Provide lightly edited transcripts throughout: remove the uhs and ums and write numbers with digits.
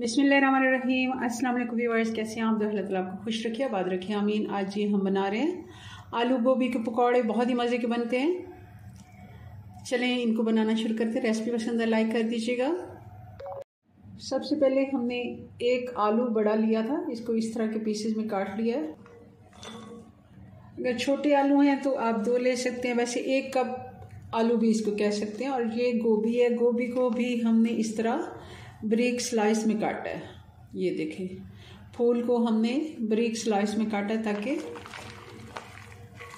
बिस्मिल्लाहिर्रहमानिर्रहीम। अस्सलाम वालेकुम व्यूअर्स, कैसे हैं आप? अल्लाह ताला आपको खुश रखिए, आबाद रखिए, आमीन। आज जी हम बना रहे हैं आलू गोभी के पकौड़े। बहुत ही मज़े के बनते हैं। चलें इनको बनाना शुरू करते हैं। रेसिपी पसंद है लाइक कर दीजिएगा। सबसे पहले हमने एक आलू बड़ा लिया था, इसको इस तरह के पीसेस में काट लिया है। अगर छोटे आलू हैं तो आप 2 ले सकते हैं, वैसे 1 कप आलू भी इसको कह सकते हैं। और ये गोभी है, गोभी को भी हमने इस तरह बारीक स्लाइस में काटा है। ये देखें, फूल को हमने बारीक स्लाइस में काटा है ताकि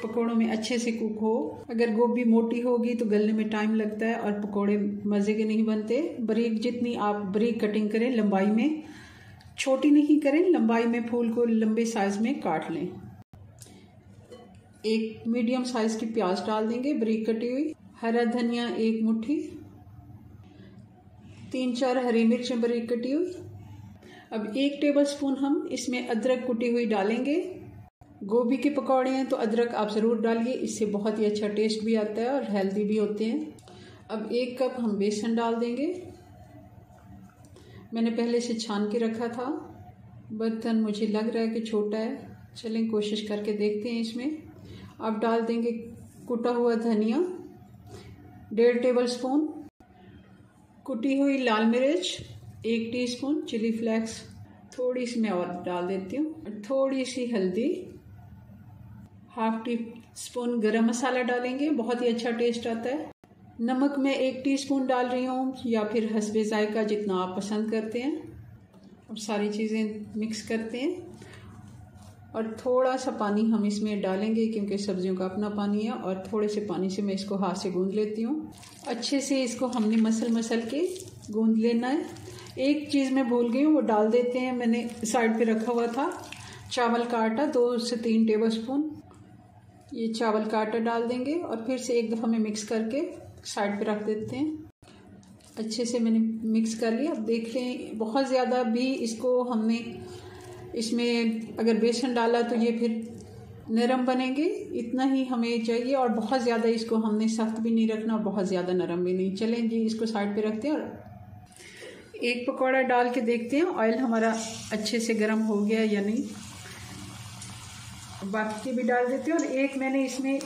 पकोड़ों में अच्छे से कुक हो। अगर गोभी मोटी होगी तो गलने में टाइम लगता है और पकोड़े मज़े के नहीं बनते। बारीक जितनी आप बारीक कटिंग करें, लंबाई में छोटी नहीं करें, लंबाई में फूल को लंबे साइज में काट लें। एक मीडियम साइज की प्याज डाल देंगे बारीक कटी हुई, हरा धनिया 1 मुट्ठी, 3-4 हरी मिर्चें बारीक कटी हुई। अब 1 टेबलस्पून हम इसमें अदरक कुटी हुई डालेंगे। गोभी के पकौड़े हैं तो अदरक आप ज़रूर डालिए, इससे बहुत ही अच्छा टेस्ट भी आता है और हेल्दी भी होते हैं। अब 1 कप हम बेसन डाल देंगे। मैंने पहले से छान के रखा था। बर्तन मुझे लग रहा है कि छोटा है, चलें कोशिश करके देखते हैं। इसमें अब डाल देंगे कुटा हुआ धनिया 1.5 टेबलस्पून, कुटी हुई लाल मिर्च 1 टीस्पून, चिली फ्लेक्स थोड़ी सी मैं और डाल देती हूँ, थोड़ी सी हल्दी, 1/2 टीस्पून गरम मसाला डालेंगे, बहुत ही अच्छा टेस्ट आता है। नमक मैं 1 टीस्पून डाल रही हूँ, या फिर हस्बे जायका जितना आप पसंद करते हैं। अब सारी चीज़ें मिक्स करते हैं और थोड़ा सा पानी हम इसमें डालेंगे क्योंकि सब्जियों का अपना पानी है। और थोड़े से पानी से मैं इसको हाथ से गूंद लेती हूँ। अच्छे से इसको हमने मसल के गूंद लेना है। एक चीज़ मैं भूल गई हूँ, वो डाल देते हैं। मैंने साइड पे रखा हुआ था चावल का आटा, 2 से 3 टेबलस्पून। ये चावल का आटा डाल देंगे और फिर से एक दफ़ा में मिक्स करके साइड पे रख देते हैं। अच्छे से मैंने मिक्स कर लिया। अब देख लें, बहुत ज़्यादा भी इसको हमने इसमें अगर बेसन डाला तो ये फिर नरम बनेंगे, इतना ही हमें चाहिए। और बहुत ज़्यादा इसको हमने सख्त भी नहीं रखना और बहुत ज़्यादा नरम भी नहीं। चलें जी, इसको साइड पे रखते हैं और एक पकौड़ा डाल के देखते हैं ऑयल हमारा अच्छे से गर्म हो गया या नहीं। बाकी के भी डाल देते हैं। और एक मैंने इसमें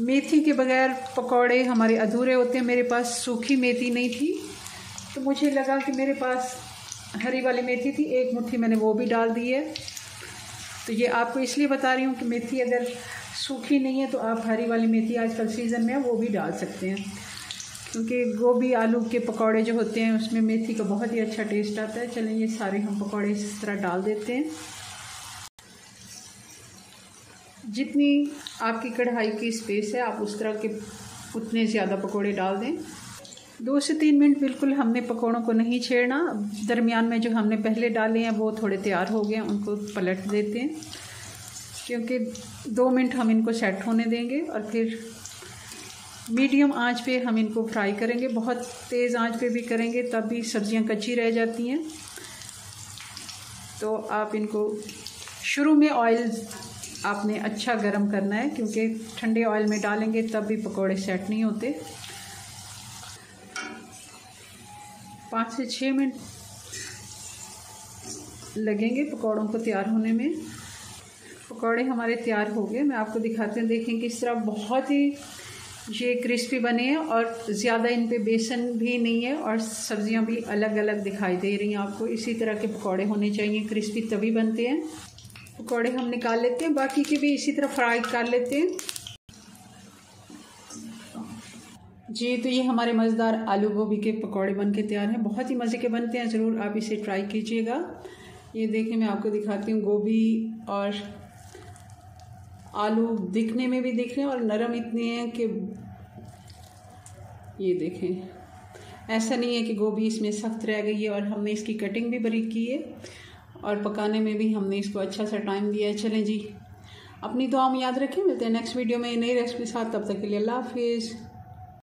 मेथी के बगैर पकौड़े हमारे अधूरे होते हैं। मेरे पास सूखी मेथी नहीं थी तो मुझे लगा कि मेरे पास हरी वाली मेथी थी, 1 मुट्ठी मैंने वो भी डाल दी है। तो ये आपको इसलिए बता रही हूँ कि मेथी अगर सूखी नहीं है तो आप हरी वाली मेथी आजकल सीज़न में है वो भी डाल सकते हैं, क्योंकि गोभी आलू के पकौड़े जो होते हैं उसमें मेथी का बहुत ही अच्छा टेस्ट आता है। चलें ये सारे हम पकौड़े इस तरह डाल देते हैं। जितनी आपकी कढ़ाई की स्पेस है आप उस तरह के उतने ज़्यादा पकौड़े डाल दें। 2 से 3 मिनट बिल्कुल हमने पकौड़ों को नहीं छेड़ना। दरमियान में जो हमने पहले डाले हैं वो थोड़े तैयार हो गए हैं, उनको पलट देते हैं क्योंकि 2 मिनट हम इनको सेट होने देंगे और फिर मीडियम आंच पे हम इनको फ्राई करेंगे। बहुत तेज़ आंच पे भी करेंगे तब भी सब्जियां कच्ची रह जाती हैं। तो आप इनको शुरू में ऑयल आपने अच्छा गर्म करना है, क्योंकि ठंडे ऑयल में डालेंगे तब भी पकौड़े सेट नहीं होते। 5 से 6 मिनट लगेंगे पकौड़ों को तैयार होने में। पकौड़े हमारे तैयार हो गए, मैं आपको दिखाते हैं। देखें किस तरह बहुत ही ये क्रिस्पी बने हैं और ज़्यादा इन पे बेसन भी नहीं है और सब्जियां भी अलग अलग दिखाई दे रही हैं आपको। इसी तरह के पकौड़े होने चाहिए, क्रिस्पी तभी बनते हैं। पकौड़े हम निकाल लेते हैं, बाकी के भी इसी तरह फ्राई कर लेते हैं जी। तो ये हमारे मज़ेदार आलू गोभी के पकौड़े बन के तैयार हैं। बहुत ही मज़े के बनते हैं, ज़रूर आप इसे ट्राई कीजिएगा। ये देखें, मैं आपको दिखाती हूँ, गोभी और आलू दिखने में भी दिख रहे हैं और नरम इतने हैं कि ये देखें, ऐसा नहीं है कि गोभी इसमें सख्त रह गई है। और हमने इसकी कटिंग भी बारीक की है और पकाने में भी हमने इसको अच्छा सा टाइम दिया है। चलें जी, अपनी दुआ में याद रखें। मिलते हैं नेक्स्ट वीडियो में नई रेसिपी के साथ। तब तक के लिए अल्लाह हाफिज़।